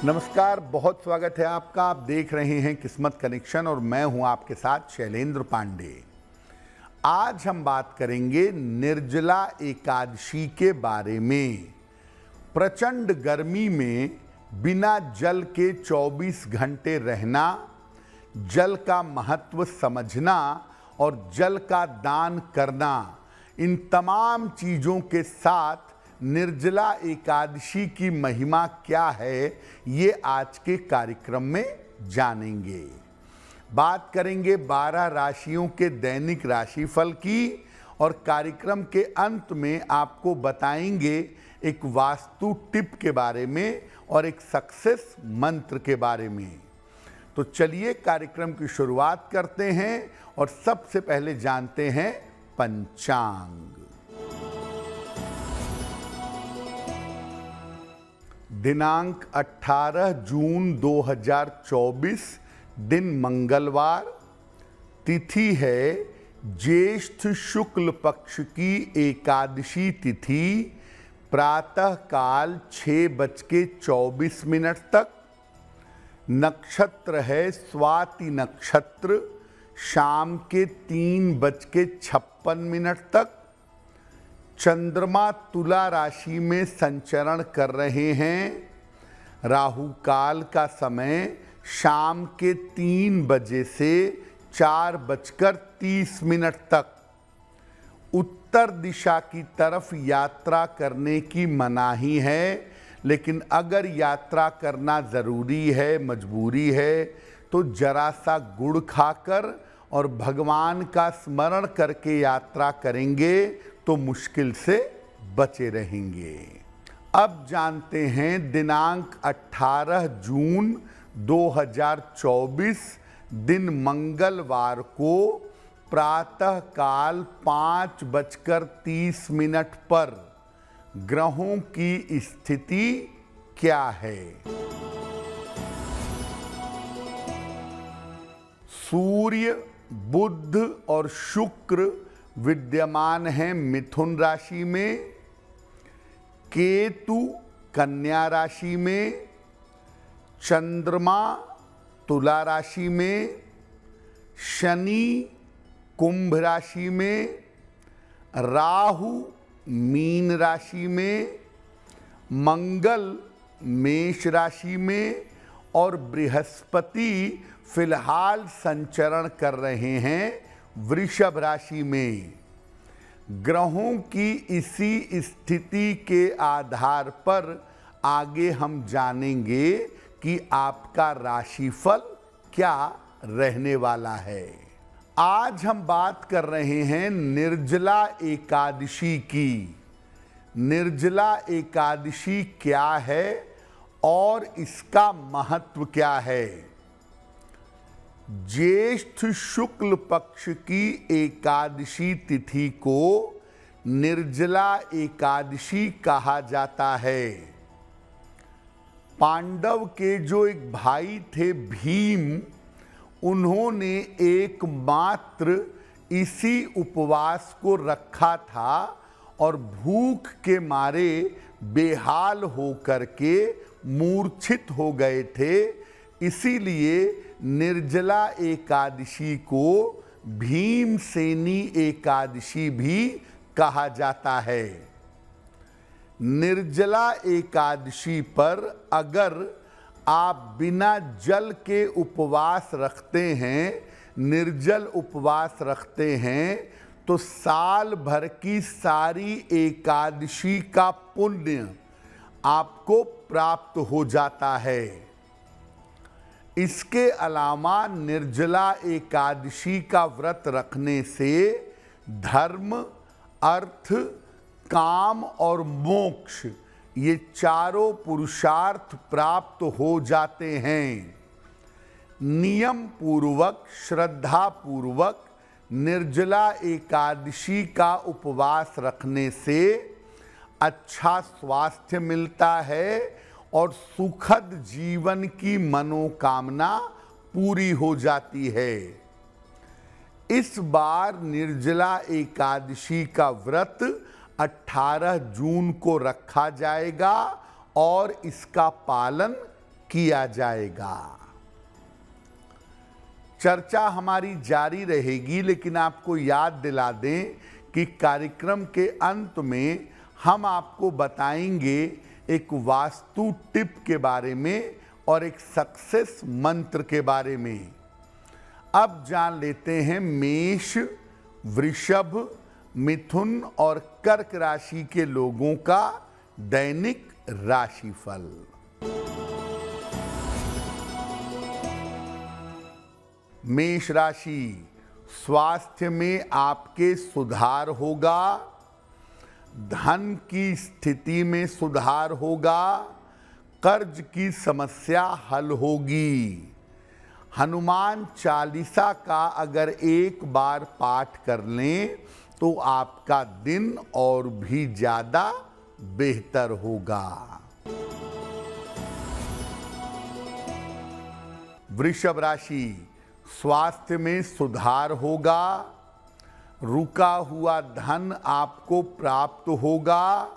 नमस्कार, बहुत स्वागत है आपका। आप देख रहे हैं किस्मत कनेक्शन और मैं हूं आपके साथ शैलेंद्र पांडे। आज हम बात करेंगे निर्जला एकादशी के बारे में। प्रचंड गर्मी में बिना जल के 24 घंटे रहना, जल का महत्व समझना और जल का दान करना, इन तमाम चीज़ों के साथ निर्जला एकादशी की महिमा क्या है, ये आज के कार्यक्रम में जानेंगे। बात करेंगे 12 राशियों के दैनिक राशिफल की और कार्यक्रम के अंत में आपको बताएंगे एक वास्तु टिप के बारे में और एक सक्सेस मंत्र के बारे में। तो चलिए कार्यक्रम की शुरुआत करते हैं और सबसे पहले जानते हैं पंचांग। दिनांक 18 जून 2024, दिन मंगलवार, तिथि है ज्येष्ठ शुक्ल पक्ष की एकादशी तिथि, प्रातः काल 6:24 तक। नक्षत्र है स्वाति नक्षत्र, शाम के 3:56 तक। चंद्रमा तुला राशि में संचरण कर रहे हैं। राहु काल का समय शाम के 3 बजे से 4:30 तक। उत्तर दिशा की तरफ यात्रा करने की मनाही है, लेकिन अगर यात्रा करना ज़रूरी है, मजबूरी है, तो जरा सा गुड़ खाकर और भगवान का स्मरण करके यात्रा करेंगे तो मुश्किल से बचे रहेंगे। अब जानते हैं दिनांक 18 जून 2024, दिन मंगलवार को प्रातः काल 5:30 पर ग्रहों की स्थिति क्या है। सूर्य, बुध और शुक्र विद्यमान है मिथुन राशि में, केतु कन्या राशि में, चंद्रमा तुला राशि में, शनि कुंभ राशि में, राहु मीन राशि में, मंगल मेष राशि में और बृहस्पति फिलहाल संचरण कर रहे हैं वृषभ राशि में। ग्रहों की इसी स्थिति के आधार पर आगे हम जानेंगे कि आपका राशिफल क्या रहने वाला है। आज हम बात कर रहे हैं निर्जला एकादशी की। निर्जला एकादशी क्या है और इसका महत्व क्या है। ज्येष्ठ शुक्ल पक्ष की एकादशी तिथि को निर्जला एकादशी कहा जाता है। पांडव के जो एक भाई थे भीम, उन्होंने एकमात्र इसी उपवास को रखा था और भूख के मारे बेहाल होकर के मूर्छित हो गए थे। इसीलिए निर्जला एकादशी को भीमसेनी एकादशी भी कहा जाता है। निर्जला एकादशी पर अगर आप बिना जल के उपवास रखते हैं, निर्जल उपवास रखते हैं, तो साल भर की सारी एकादशी का पुण्य आपको प्राप्त हो जाता है। इसके अलावा निर्जला एकादशी का व्रत रखने से धर्म, अर्थ, काम और मोक्ष, ये चारों पुरुषार्थ प्राप्त हो जाते हैं। नियम पूर्वक, श्रद्धा पूर्वक निर्जला एकादशी का उपवास रखने से अच्छा स्वास्थ्य मिलता है और सुखद जीवन की मनोकामना पूरी हो जाती है। इस बार निर्जला एकादशी का व्रत 18 जून को रखा जाएगा और इसका पालन किया जाएगा। चर्चा हमारी जारी रहेगी, लेकिन आपको याद दिला दें कि कार्यक्रम के अंत में हम आपको बताएंगे एक वास्तु टिप के बारे में और एक सक्सेस मंत्र के बारे में। अब जान लेते हैं मेष, वृषभ, मिथुन और कर्क राशि के लोगों का दैनिक राशिफल। मेष राशि, स्वास्थ्य में आपके सुधार होगा, धन की स्थिति में सुधार होगा, कर्ज की समस्या हल होगी। हनुमान चालीसा का अगर एक बार पाठ कर लें तो आपका दिन और भी ज्यादा बेहतर होगा। वृषभ राशि, स्वास्थ्य में सुधार होगा, रुका हुआ धन आपको प्राप्त होगा,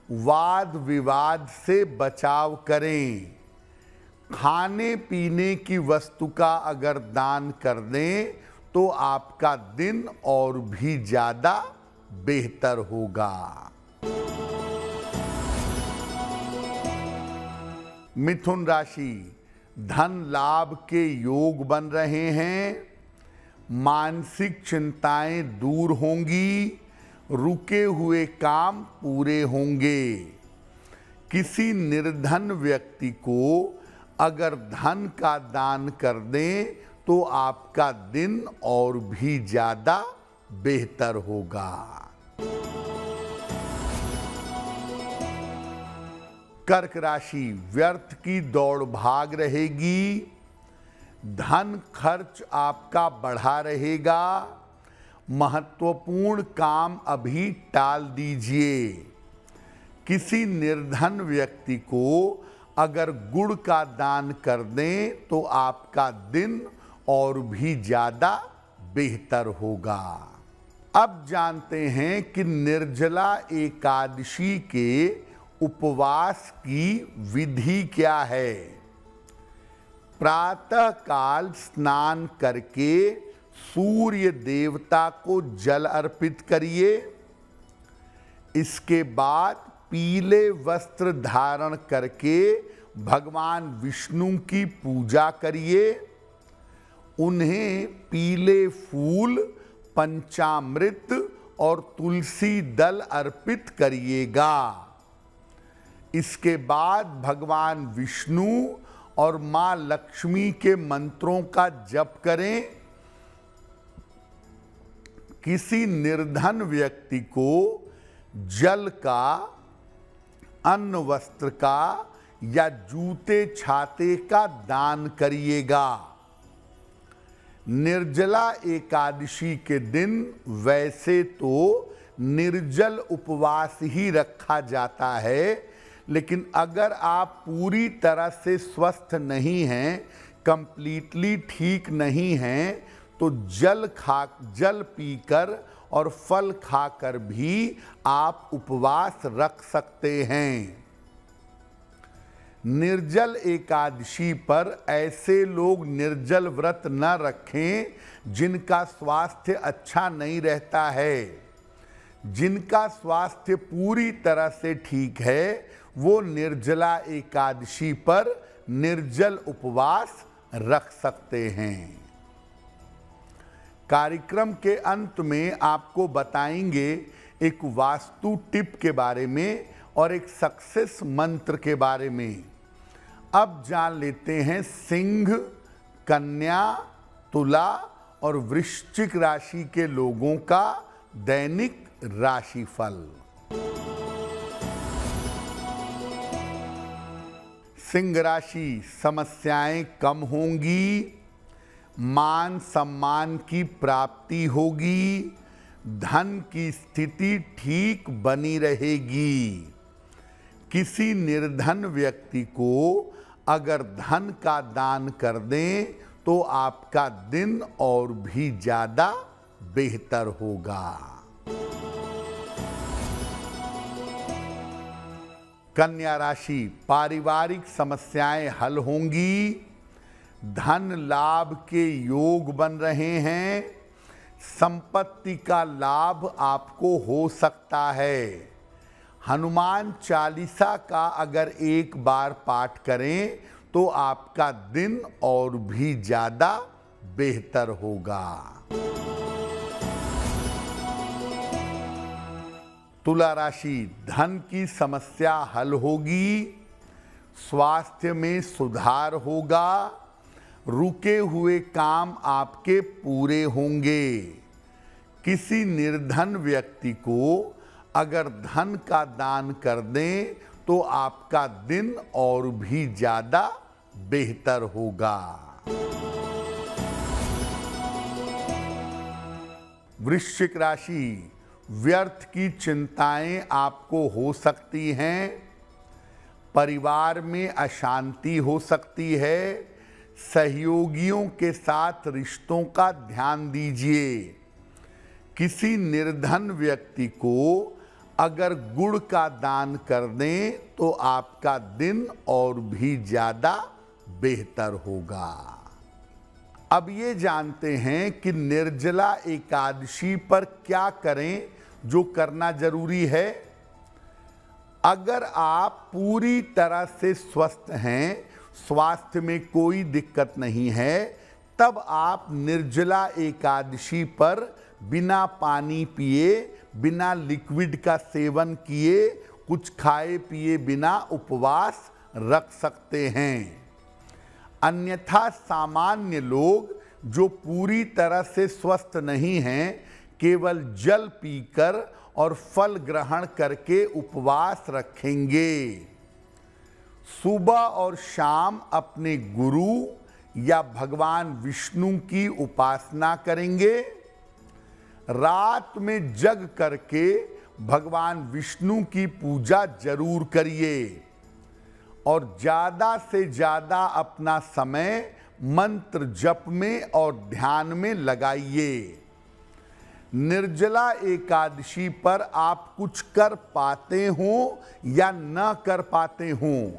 वाद विवाद से बचाव करें। खाने पीने की वस्तु का अगर दान कर दें तो आपका दिन और भी ज्यादा बेहतर होगा। मिथुन राशि, धन लाभ के योग बन रहे हैं, मानसिक चिंताएं दूर होंगी, रुके हुए काम पूरे होंगे। किसी निर्धन व्यक्ति को अगर धन का दान कर दें तो आपका दिन और भी ज्यादा बेहतर होगा। कर्क राशि, व्यर्थ की दौड़ भाग रहेगी, धन खर्च आपका बढ़ा रहेगा, महत्वपूर्ण काम अभी टाल दीजिए। किसी निर्धन व्यक्ति को अगर गुड़ का दान कर दें तो आपका दिन और भी ज्यादा बेहतर होगा। अब जानते हैं कि निर्जला एकादशी के उपवास की विधि क्या है। प्रातः काल स्नान करके सूर्य देवता को जल अर्पित करिए। इसके बाद पीले वस्त्र धारण करके भगवान विष्णु की पूजा करिए। उन्हें पीले फूल, पंचामृत और तुलसी दल अर्पित करिएगा। इसके बाद भगवान विष्णु और मां लक्ष्मी के मंत्रों का जप करें। किसी निर्धन व्यक्ति को जल का, अन्न वस्त्र का या जूते छाते का दान करिएगा। निर्जला एकादशी के दिन वैसे तो निर्जल उपवास ही रखा जाता है, लेकिन अगर आप पूरी तरह से स्वस्थ नहीं हैं, कंप्लीटली ठीक नहीं हैं, तो जल पीकर और फल खाकर भी आप उपवास रख सकते हैं। निर्जल एकादशी पर ऐसे लोग निर्जल व्रत न रखें जिनका स्वास्थ्य अच्छा नहीं रहता है। जिनका स्वास्थ्य पूरी तरह से ठीक है वो निर्जला एकादशी पर निर्जल उपवास रख सकते हैं। कार्यक्रम के अंत में आपको बताएंगे एक वास्तु टिप के बारे में और एक सक्सेस मंत्र के बारे में। अब जान लेते हैं सिंह, कन्या, तुला और वृश्चिक राशि के लोगों का दैनिक राशिफल। सिंह राशि, समस्याएं कम होंगी, मान सम्मान की प्राप्ति होगी, धन की स्थिति ठीक बनी रहेगी। किसी निर्धन व्यक्ति को अगर धन का दान कर दें तो आपका दिन और भी ज्यादा बेहतर होगा। कन्या राशि, पारिवारिक समस्याएं हल होंगी, धन लाभ के योग बन रहे हैं, संपत्ति का लाभ आपको हो सकता है। हनुमान चालीसा का अगर एक बार पाठ करें तो आपका दिन और भी ज्यादा बेहतर होगा। तुला राशि, धन की समस्या हल होगी, स्वास्थ्य में सुधार होगा, रुके हुए काम आपके पूरे होंगे। किसी निर्धन व्यक्ति को अगर धन का दान कर दें तो आपका दिन और भी ज्यादा बेहतर होगा। वृश्चिक राशि, व्यर्थ की चिंताएं आपको हो सकती हैं, परिवार में अशांति हो सकती है, सहयोगियों के साथ रिश्तों का ध्यान दीजिए। किसी निर्धन व्यक्ति को अगर गुड़ का दान कर दें तो आपका दिन और भी ज्यादा बेहतर होगा। अब ये जानते हैं कि निर्जला एकादशी पर क्या करें, जो करना जरूरी है। अगर आप पूरी तरह से स्वस्थ हैं, स्वास्थ्य में कोई दिक्कत नहीं है, तब आप निर्जला एकादशी पर बिना पानी पिए, बिना लिक्विड का सेवन किए, कुछ खाए पिए बिना उपवास रख सकते हैं। अन्यथा सामान्य लोग जो पूरी तरह से स्वस्थ नहीं हैं, केवल जल पीकर और फल ग्रहण करके उपवास रखेंगे। सुबह और शाम अपने गुरु या भगवान विष्णु की उपासना करेंगे। रात में जग करके भगवान विष्णु की पूजा जरूर करिए और ज्यादा से ज्यादा अपना समय मंत्र जप में और ध्यान में लगाइए। निर्जला एकादशी पर आप कुछ कर पाते हो या न कर पाते हो,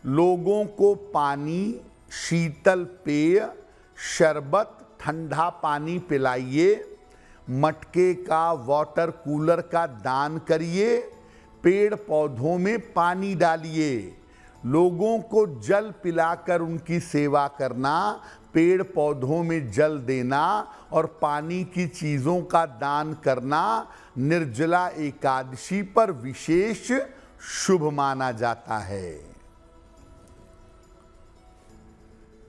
लोगों को पानी, शीतल पेय, शरबत, ठंडा पानी पिलाइए, मटके का, वाटर कूलर का दान करिए, पेड़ पौधों में पानी डालिए। लोगों को जल पिलाकर उनकी सेवा करना, पेड़ पौधों में जल देना और पानी की चीज़ों का दान करना निर्जला एकादशी पर विशेष शुभ माना जाता है।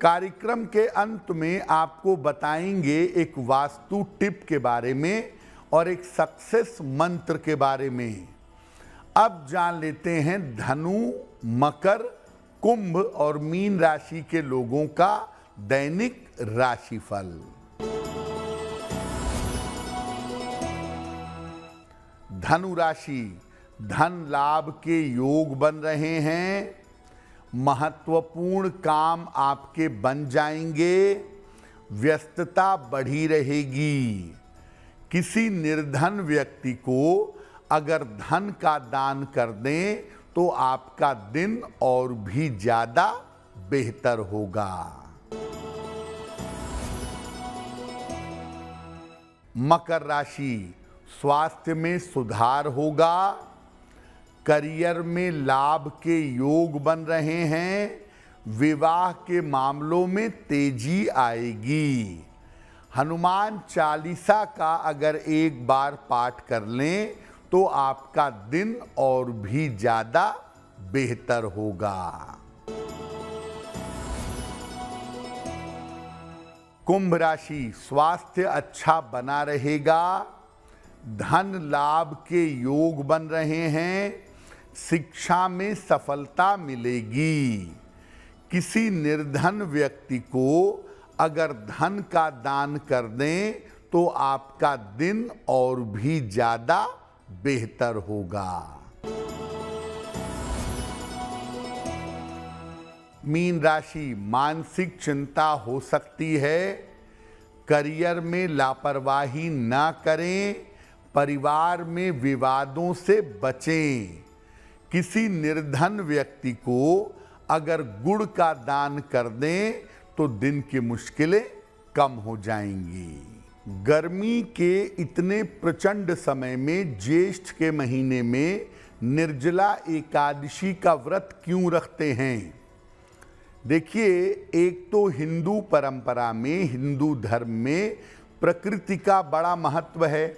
कार्यक्रम के अंत में आपको बताएंगे एक वास्तु टिप के बारे में और एक सक्सेस मंत्र के बारे में। अब जान लेते हैं धनु, मकर, कुंभ और मीन राशि के लोगों का दैनिक राशिफल। धनु राशि, धन लाभ के योग बन रहे हैं, महत्वपूर्ण काम आपके बन जाएंगे, व्यस्तता बढ़ी रहेगी। किसी निर्धन व्यक्ति को अगर धन का दान कर दें तो आपका दिन और भी ज्यादा बेहतर होगा। मकर राशि, स्वास्थ्य में सुधार होगा, करियर में लाभ के योग बन रहे हैं, विवाह के मामलों में तेजी आएगी। हनुमान चालीसा का अगर एक बार पाठ कर लें तो आपका दिन और भी ज्यादा बेहतर होगा। कुंभ राशि, स्वास्थ्य अच्छा बना रहेगा, धन लाभ के योग बन रहे हैं, शिक्षा में सफलता मिलेगी। किसी निर्धन व्यक्ति को अगर धन का दान कर दें तो आपका दिन और भी ज्यादा बेहतर होगा। मीन राशि, मानसिक चिंता हो सकती है, करियर में लापरवाही ना करें, परिवार में विवादों से बचें। किसी निर्धन व्यक्ति को अगर गुड़ का दान कर दें तो दिन की मुश्किलें कम हो जाएंगी। गर्मी के इतने प्रचंड समय में ज्येष्ठ के महीने में निर्जला एकादशी का व्रत क्यों रखते हैं? देखिए, एक तो हिंदू परंपरा में, हिंदू धर्म में प्रकृति का बड़ा महत्व है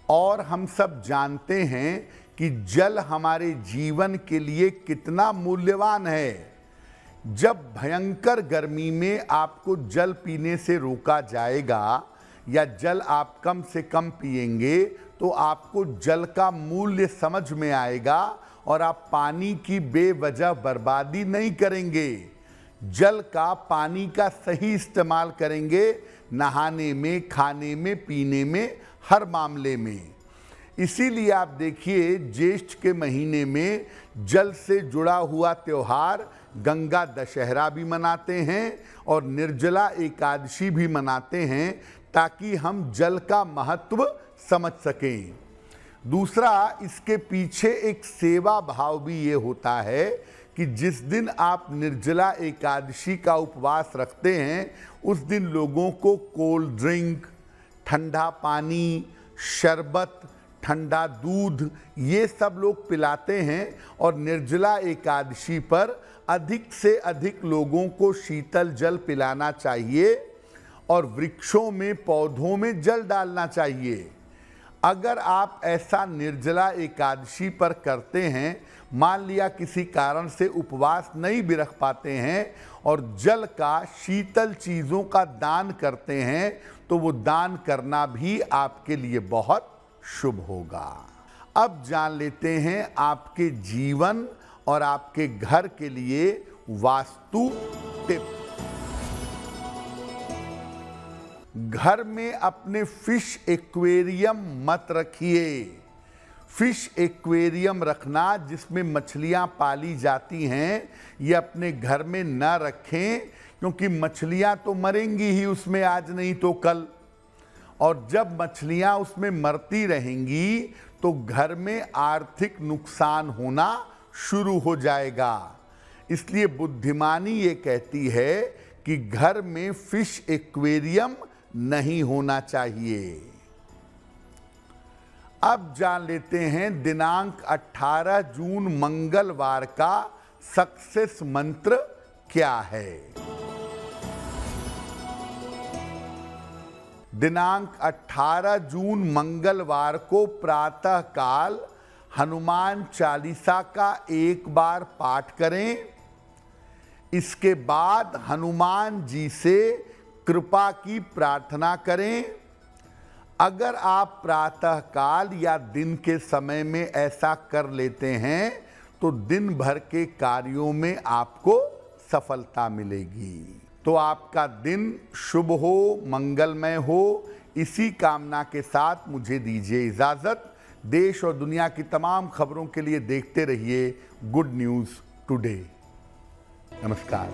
और हम सब जानते हैं कि जल हमारे जीवन के लिए कितना मूल्यवान है। जब भयंकर गर्मी में आपको जल पीने से रोका जाएगा या जल आप कम से कम पिएंगे तो आपको जल का मूल्य समझ में आएगा और आप पानी की बेवजह बर्बादी नहीं करेंगे। जल का, पानी का सही इस्तेमाल करेंगे, नहाने में, खाने में, पीने में, हर मामले में। इसीलिए आप देखिए, ज्येष्ठ के महीने में जल से जुड़ा हुआ त्योहार गंगा दशहरा भी मनाते हैं और निर्जला एकादशी भी मनाते हैं ताकि हम जल का महत्व समझ सकें। दूसरा, इसके पीछे एक सेवा भाव भी ये होता है कि जिस दिन आप निर्जला एकादशी का उपवास रखते हैं उस दिन लोगों को कोल्ड ड्रिंक, ठंडा पानी, शरबत, ठंडा दूध ये सब लोग पिलाते हैं और निर्जला एकादशी पर अधिक से अधिक लोगों को शीतल जल पिलाना चाहिए और वृक्षों में, पौधों में जल डालना चाहिए। अगर आप ऐसा निर्जला एकादशी पर करते हैं, मान लिया किसी कारण से उपवास नहीं भी रख पाते हैं और जल का, शीतल चीज़ों का दान करते हैं तो वो दान करना भी आपके लिए बहुत शुभ होगा। अब जान लेते हैं आपके जीवन और आपके घर के लिए वास्तु टिप। घर में अपने फिश एक्वेरियम मत रखिए। फिश एक्वेरियम रखना, जिसमें मछलियां पाली जाती हैं, ये अपने घर में न रखें क्योंकि मछलियां तो मरेंगी ही उसमें, आज नहीं तो कल। और जब मछलियां उसमें मरती रहेंगी तो घर में आर्थिक नुकसान होना शुरू हो जाएगा। इसलिए बुद्धिमानी ये कहती है कि घर में फिश एक्वेरियम नहीं होना चाहिए। अब जान लेते हैं दिनांक 18 जून मंगलवार का सक्सेस मंत्र क्या है। दिनांक 18 जून मंगलवार को प्रातः काल हनुमान चालीसा का एक बार पाठ करें। इसके बाद हनुमान जी से कृपा की प्रार्थना करें। अगर आप प्रातः काल या दिन के समय में ऐसा कर लेते हैं तो दिन भर के कार्यों में आपको सफलता मिलेगी। तो आपका दिन शुभ हो, मंगलमय हो, इसी कामना के साथ मुझे दीजिए इजाज़त। देश और दुनिया की तमाम खबरों के लिए देखते रहिए गुड न्यूज़ टुडे। नमस्कार।